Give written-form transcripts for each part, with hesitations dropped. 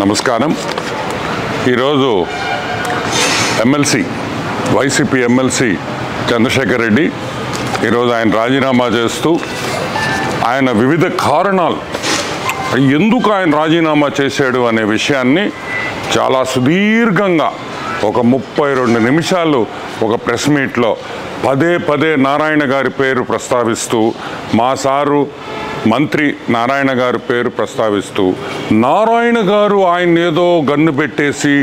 నమస్కారం. ఈరోజు MLC YCP MLC Chandrasekhar Reddy ఈరోజు ఆయన రాజీనామా చేస్తూ ఆయన వివిధ కారణాలు ఎందుకు ఆయన రాజీనామా చేశాడు అనే విషయాన్ని చాలా సుదీర్ఘంగా ఒక 32 నిమిషాలు ఒక ప్రెస్ మీట్లో పదే నారాయణ గారి పేరు ప్రస్తావిస్తూ మా సారు మంత్రి నారాయణ గారి పేరు ప్రస్తావిస్తూ నారాయణ గారు ఆయన ఏదో గన్ను పెట్టేసి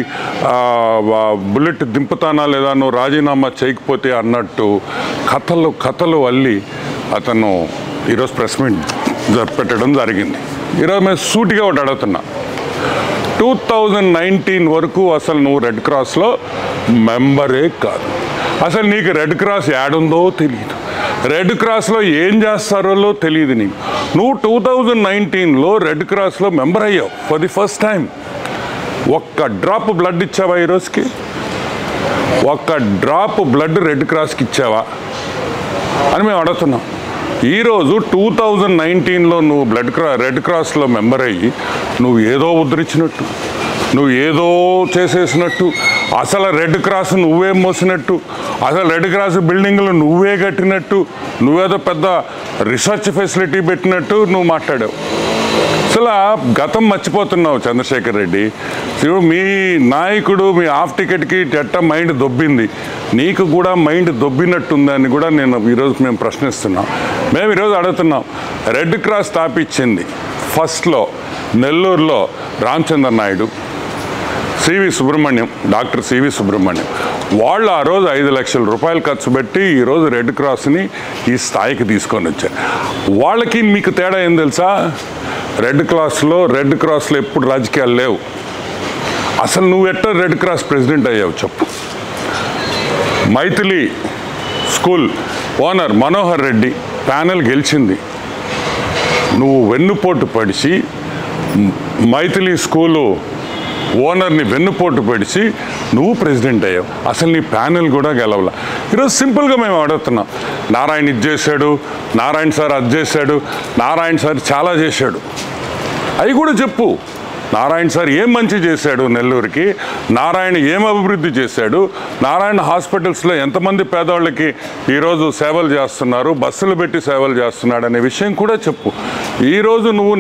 బుల్లెట్ దింపుతానా లేదా నువ్వు రాజీనామా చేయకపోతే అన్నట్టు కథలు అల్లి అతను ఈరోజు ప్రెస్ మీట్ పెట్టడం జరిగింది. ఈరోజు మేము సూటిగా ఒకటి అడుగుతున్నా, 2019 వరకు అసలు నువ్వు రెడ్ క్రాస్లో మెంబరే కాదు. అసలు నీకు రెడ్ క్రాస్ యాడుందో తెలియదు, రెడ్ క్రాస్లో ఏం చేస్తారో తెలియదు. నువ్వు 2019లో రెడ్ క్రాస్లో మెంబర్ అయ్యావు ఫర్ ది ఫస్ట్ టైం. ఒక్క డ్రాప్ బ్లడ్ ఇచ్చావా ఈరోజుకి? ఒక్క డ్రాప్ బ్లడ్ రెడ్ క్రాస్కి ఇచ్చావా అని మేము అడుగుతున్నాం. ఈరోజు 2019లో నువ్వు రెడ్ క్రాస్లో మెంబర్ అయ్యి నువ్వు ఏదో ఉద్ధరించినట్టు, నువ్వు ఏదో చేసేసినట్టు, అసలు రెడ్ క్రాస్ నువ్వే మోసినట్టు, అసలు రెడ్ క్రాస్ బిల్డింగ్లు నువ్వే కట్టినట్టు, నువ్వేదో పెద్ద రీసెర్చ్ ఫెసిలిటీ పెట్టినట్టు నువ్వు మాట్లాడావు. అసలు గతం మర్చిపోతున్నావు చంద్రశేఖర్ రెడ్డి. మీ నాయకుడు మీ హాఫ్ టికెట్కి ఎట్ట మైండ్ దొబ్బింది, నీకు కూడా మైండ్ దొబ్బినట్టుందని కూడా ఈరోజు మేము ప్రశ్నిస్తున్నాం. మేము ఈరోజు అడుగుతున్నాం, రెడ్ క్రాస్ స్థాపించింది ఫస్ట్లో నెల్లూరులో రామచంద్ర నాయుడు, డాక్టర్ సివి సుబ్రహ్మణ్యం వాళ్ళు ఆ రోజు 5 లక్షల రూపాయలు ఖర్చు పెట్టి ఈరోజు రెడ్ క్రాస్ని ఈ స్థాయికి తీసుకొని వచ్చారు. వాళ్ళకి మీకు తేడా ఏం తెలుసా? రెడ్ క్రాస్లో ఎప్పుడు రాజకీయాలు లేవు. అసలు నువ్వు ఎట్ట రెడ్ క్రాస్ ప్రెసిడెంట్ అయ్యావు చెప్పు? Mythili school owner Manohar Reddy panel గెలిచింది, నువ్వు వెన్నుపోటు పడిచి మైథిలి స్కూలు ఓనర్ని వెన్నుపోటు పడిచి నువ్వు ప్రెసిడెంట్ అయ్యావు. అసలు నీ ప్యానెల్ కూడా గెలవలా. ఈరోజు సింపుల్గా మేము అడుగుతున్నాం, నారాయణ ఇది చేశాడు, నారాయణ సార్ అది చేశాడు, నారాయణ సార్ చాలా చేశాడు, అవి కూడా చెప్పు. నారాయణ సార్ ఏం మంచి చేశాడు నెల్లూరుకి, నారాయణ ఏం అభివృద్ధి చేశాడు, నారాయణ హాస్పిటల్స్లో ఎంతమంది పేదవాళ్ళకి ఈరోజు సేవలు చేస్తున్నారు, బస్సులు పెట్టి సేవలు చేస్తున్నాడు అనే విషయం కూడా చెప్పు. ఈరోజు నువ్వు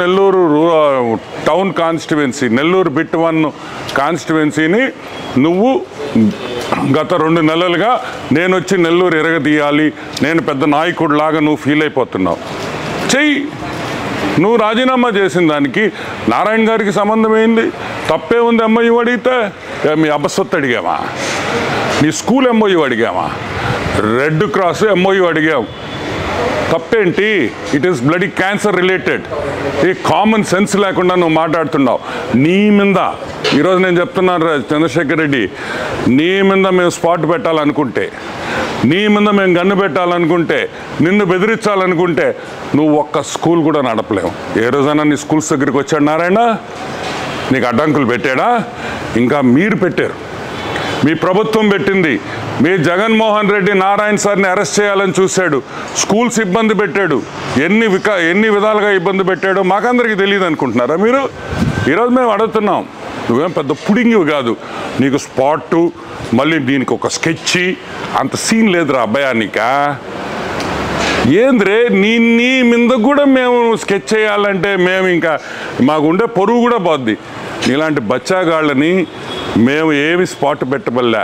Nellore town constituency, Nellore bit 1 కాన్స్టిట్యువెన్సీని నువ్వు గత 2 నెలలుగా నేను వచ్చి నెల్లూరు ఎరగదీయాలి, నేను పెద్ద నాయకుడు లాగా నువ్వు ఫీల్ అయిపోతున్నావు. చెయ్యి. నువ్వు రాజీనామా చేసిన దానికి నారాయణ గారికి సంబంధం ఏంది? తప్పే ఉంది. ఎంఓయూ అడిగితే మీ అబ్బసొత్తు అడిగామా? నీ స్కూల్ ఎంఓయూ అడిగామా? రెడ్ క్రాస్ ఎంఓయూ అడిగావు, తప్పేంటి? It is bloody cancer related. ఈ కామన్ సెన్స్ లేకుండా నువ్వు మాట్లాడుతున్నావు. నీ మీద ఈరోజు నేను చెప్తున్నాను చంద్రశేఖర్ రెడ్డి, నీ మీద మేము స్పాట్ పెట్టాలనుకుంటే, నీ మీద మేము గన్ను పెట్టాలనుకుంటే, నిన్ను బెదిరించాలనుకుంటే నువ్వు ఒక్క స్కూల్ కూడా నడపలేవు. ఏ రోజైనా నీ స్కూల్స్ దగ్గరికి వచ్చాడు నారాయణ? నీకు అడ్డంకులు పెట్టాడా? ఇంకా మీరు పెట్టారు, మీ ప్రభుత్వం పెట్టింది. మీ జగన్మోహన్ రెడ్డి నారాయణ సార్ని అరెస్ట్ చేయాలని చూశాడు, స్కూల్స్ ఇబ్బంది పెట్టాడు, ఎన్ని విధాలుగా ఇబ్బంది పెట్టాడో మాకందరికీ తెలియదు అనుకుంటున్నారా మీరు? ఈరోజు మేము అడుగుతున్నాం, నువ్వేం పెద్ద పుడింగివి కాదు, నీకు స్పాటు మళ్ళీ దీనికి ఒక స్కెచ్ అంత సీన్ లేదురా అబ్బాయా నీకా? ఏంద్రే నీ మీద కూడా మేము స్కెచ్ చేయాలంటే మేము ఇంకా మాకుండే పొరుగు కూడా పోద్ది. ఇలాంటి బచ్చాగాళ్ళని మేము ఏమి స్పాట్ పెట్టబల్లా,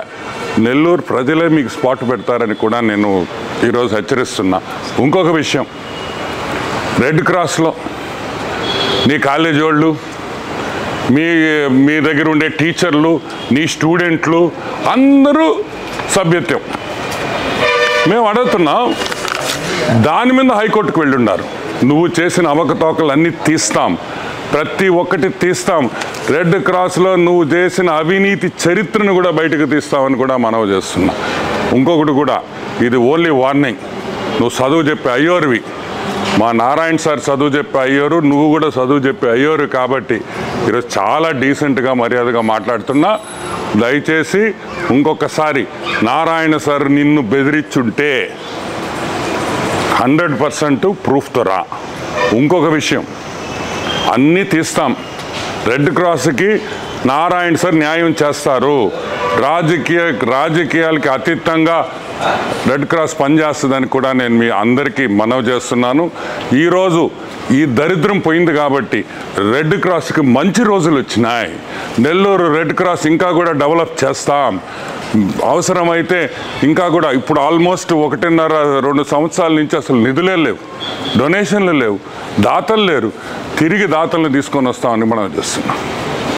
నెల్లూరు ప్రజలే మీకు స్పాట్ పెడతారని కూడా నేను ఈరోజు హెచ్చరిస్తున్నా. ఇంకొక విషయం, రెడ్ క్రాస్లో నీ కాలేజీ వాళ్ళు, మీ దగ్గర ఉండే టీచర్లు, నీ స్టూడెంట్లు అందరూ సభ్యత్వం. మేము అడుగుతున్నాం, దాని మీద హైకోర్టుకు వెళ్ళున్నారు. నువ్వు చేసిన అవకతవకలు అన్నీ తీస్తాం, ప్రతి ఒక్కటి తీస్తాం. రెడ్ క్రాస్లో నువ్వు చేసిన అవినీతి చరిత్రను కూడా బయటకు తీస్తామని కూడా మనవి చేస్తున్నా. ఇంకొకటి కూడా, ఇది ఓన్లీ వార్నింగ్. నువ్వు చదువు చెప్పే అయ్యోరువి, మా నారాయణ సార్ చదువు చెప్పే అయ్యోరు, నువ్వు కూడా చదువు చెప్పే అయ్యోరు. కాబట్టి ఈరోజు చాలా డీసెంట్గా మర్యాదగా మాట్లాడుతున్నా. దయచేసి ఇంకొకసారి నారాయణ సార్ నిన్ను బెదిరించుంటే 100% ప్రూఫ్తో రా. ఇంకొక విషయం, అన్నీ తీస్తాం, రెడ్ క్రాస్కి నారాయణ సార్ న్యాయం చేస్తారు. రాజకీయాలకి అతీతంగా రెడ్ క్రాస్ పనిచేస్తుందని కూడా నేను మీ అందరికీ మనవి చేస్తున్నాను. ఈరోజు ఈ దరిద్రం పోయింది కాబట్టి రెడ్ క్రాస్కి మంచి రోజులు వచ్చినాయి. నెల్లూరు రెడ్ క్రాస్ ఇంకా కూడా డెవలప్ చేస్తాం. అవసరమైతే ఇంకా కూడా ఇప్పుడు ఆల్మోస్ట్ 1.5-2 సంవత్సరాల నుంచి అసలు నిధులే లేవు, డొనేషన్లు లేవు, దాతలు లేరు. తిరిగి దాతలను తీసుకొని వస్తామని మనం చేస్తున్నాం.